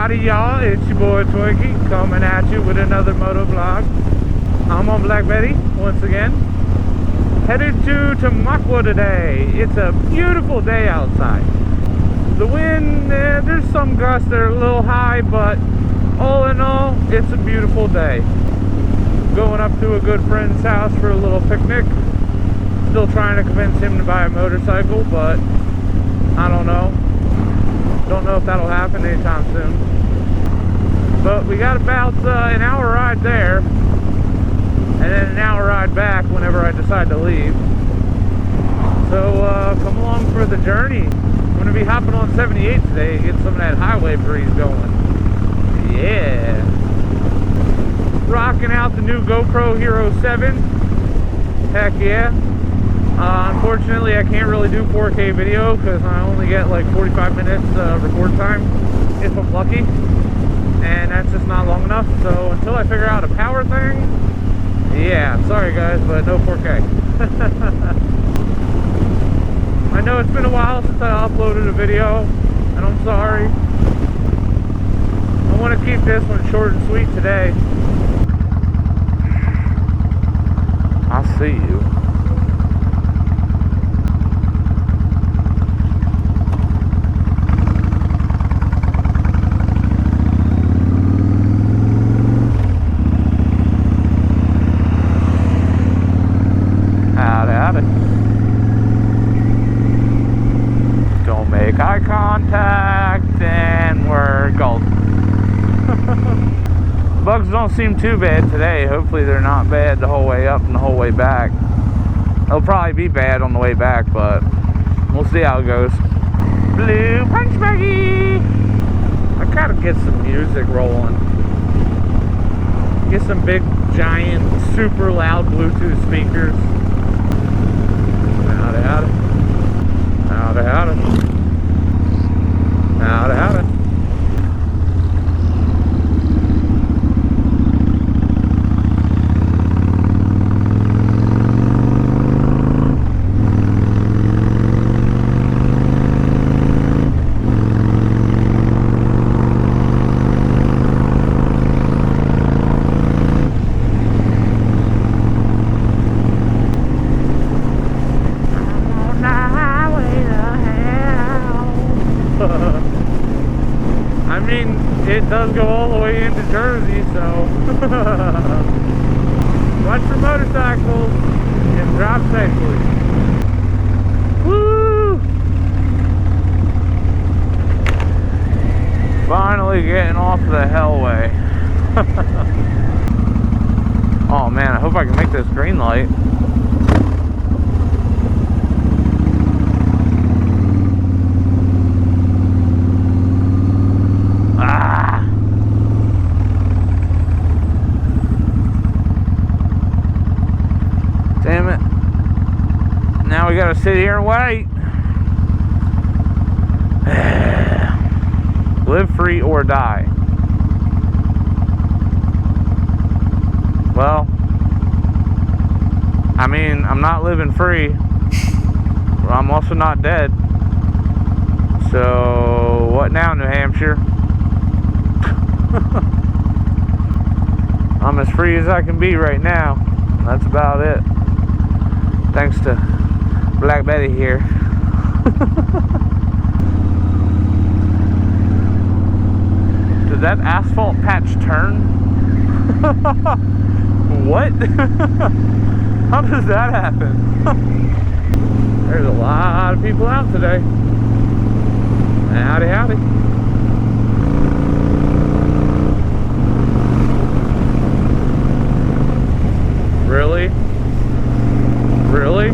Howdy y'all, it's your boy Twinkie coming at you with another moto vlog. I'm on Black Betty once again. Headed to Tamaqua today. It's a beautiful day outside. The wind, there's some gusts that are a little high, but all in all, it's a beautiful day. Going up to a good friend's house for a little picnic. Still trying to convince him to buy a motorcycle, but I don't know. Don't know if that'll happen anytime soon. But we got about an hour ride there, and then an hour ride back whenever I decide to leave. So come along for the journey. I'm going to be hopping on 78 today to get some of that highway breeze going. Yeah. Rocking out the new GoPro Hero 7. Heck yeah. Unfortunately, I can't really do 4K video because I only get like 45 minutes record time if I'm lucky, and that's just not long enough. So until I figure out a power thing, yeah, sorry guys, but no 4K. I know it's been a while since I uploaded a video, and I'm sorry. I want to keep this one short and sweet today. I'll see you. Don't make eye contact, and we're golden. Bugs don't seem too bad today. Hopefully they're not bad the whole way up and the whole way back. They'll probably be bad on the way back, but we'll see how it goes. Blue punch baggy. I gotta get some music rolling. Get some big, giant, super loud Bluetooth speakers. Howdy, howdy. Howdy, howdy. Howdy, howdy. I mean, it does go all the way into Jersey, so watch for motorcycles and drive safely. Woo! Finally getting off the hellway. Oh man, I hope I can make this green light. Damn it. Now we gotta sit here and wait. Live free or die. Well, I mean, I'm not living free. I'm also not dead. So, what now, New Hampshire? I'm as free as I can be right now. That's about it. Thanks to Black Betty here. Did that asphalt patch turn? What? How does that happen? There's a lot of people out today. Howdy, howdy. Really? Really?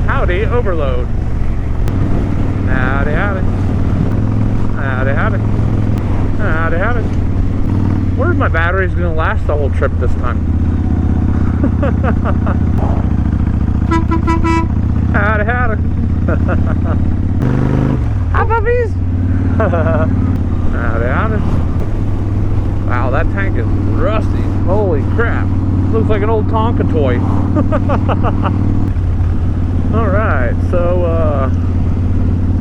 Howdy, overload. Howdy, howdy. Howdy, howdy. Howdy, howdy. wonder if my battery's gonna last the whole trip this time. Howdy, howdy. Hi, puppies. Howdy, howdy. Wow, that tank is rusty. Holy crap. Looks like an old Tonka toy. Alright, so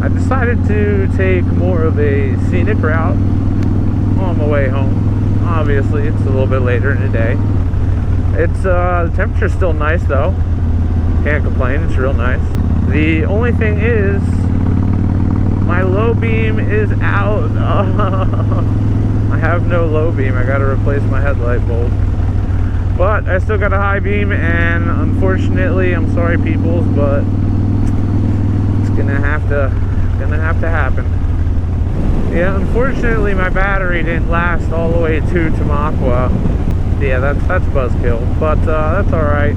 I decided to take more of a scenic route on my way home. Obviously, it's a little bit later in the day. It's the temperature's still nice though. Can't complain, it's real nice. The only thing is my low beam is out. I have no low beam. I gotta replace my headlight bulb. But I still got a high beam, and unfortunately, I'm sorry peoples, but it's gonna have to happen. Yeah, unfortunately my battery didn't last all the way to Tamaqua. Yeah, that's buzzkill, but that's alright.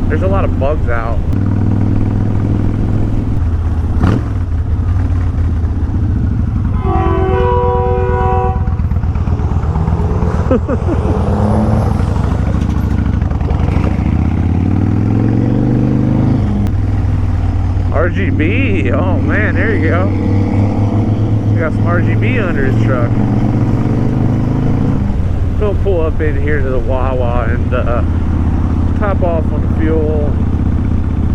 There's a lot of bugs out. RGB, oh man, there you go. We got some RGB under his truck. We'll pull up in here to the Wawa and top off on the fuel,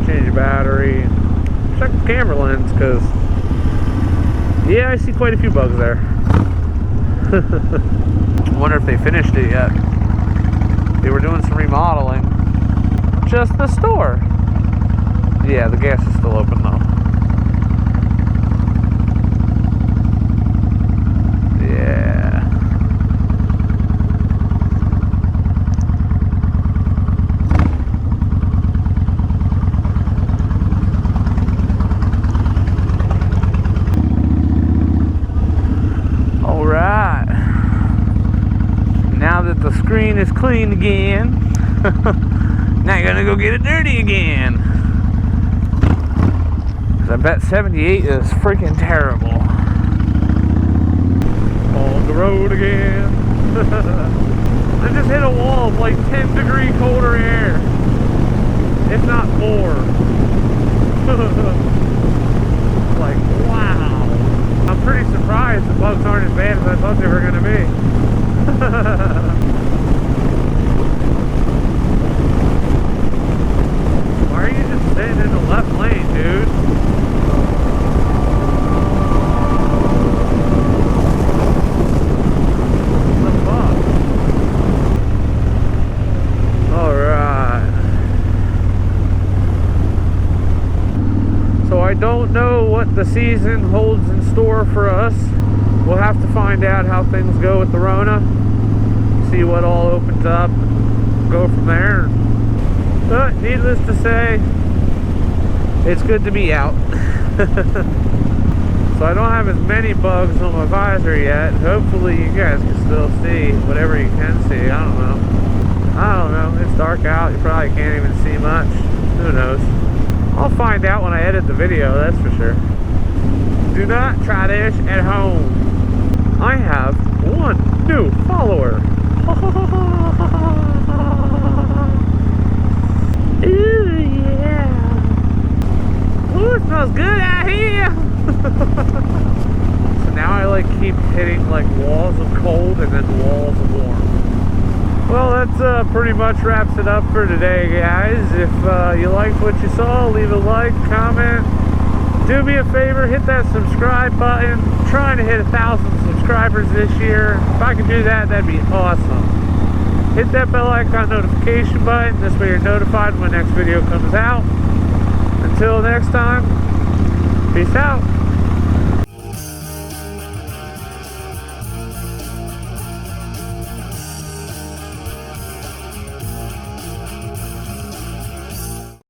change the battery, check the camera lens, because yeah, I see quite a few bugs there. I wonder if they finished it yet. They were doing some remodeling. Just the store. Yeah, the gas is still open though. Yeah. All right. Now that the screen is clean again, now you're gonna go get it dirty again. I bet 78 is freaking terrible. On the road again. I just hit a wall of like 10-degree colder air, if not more. Like, wow. I'm pretty surprised the bugs aren't as bad as I thought they were going to be. Why are you just sitting in the left lane, dude? I don't know what the season holds in store for us. We'll have to find out how things go with the Rona, see what all opens up, go from there. But needless to say, it's good to be out. So I don't have as many bugs on my visor yet. Hopefully you guys can still see whatever you can see. I don't know. It's dark out. You probably can't even see much. Who knows? I'll find out when I edit the video, that's for sure. Do not try this at home. I have one new follower. Ooh, yeah. Ooh, it smells good out here. So now I like keep hitting like walls of cold and then walls of warm. Well, that pretty much wraps it up for today, guys. If you liked what you saw, leave a like, comment. Do me a favor, hit that subscribe button. I'm trying to hit 1,000 subscribers this year. If I could do that, that'd be awesome. Hit that bell icon notification button. This way you're notified when the next video comes out. Until next time, peace out.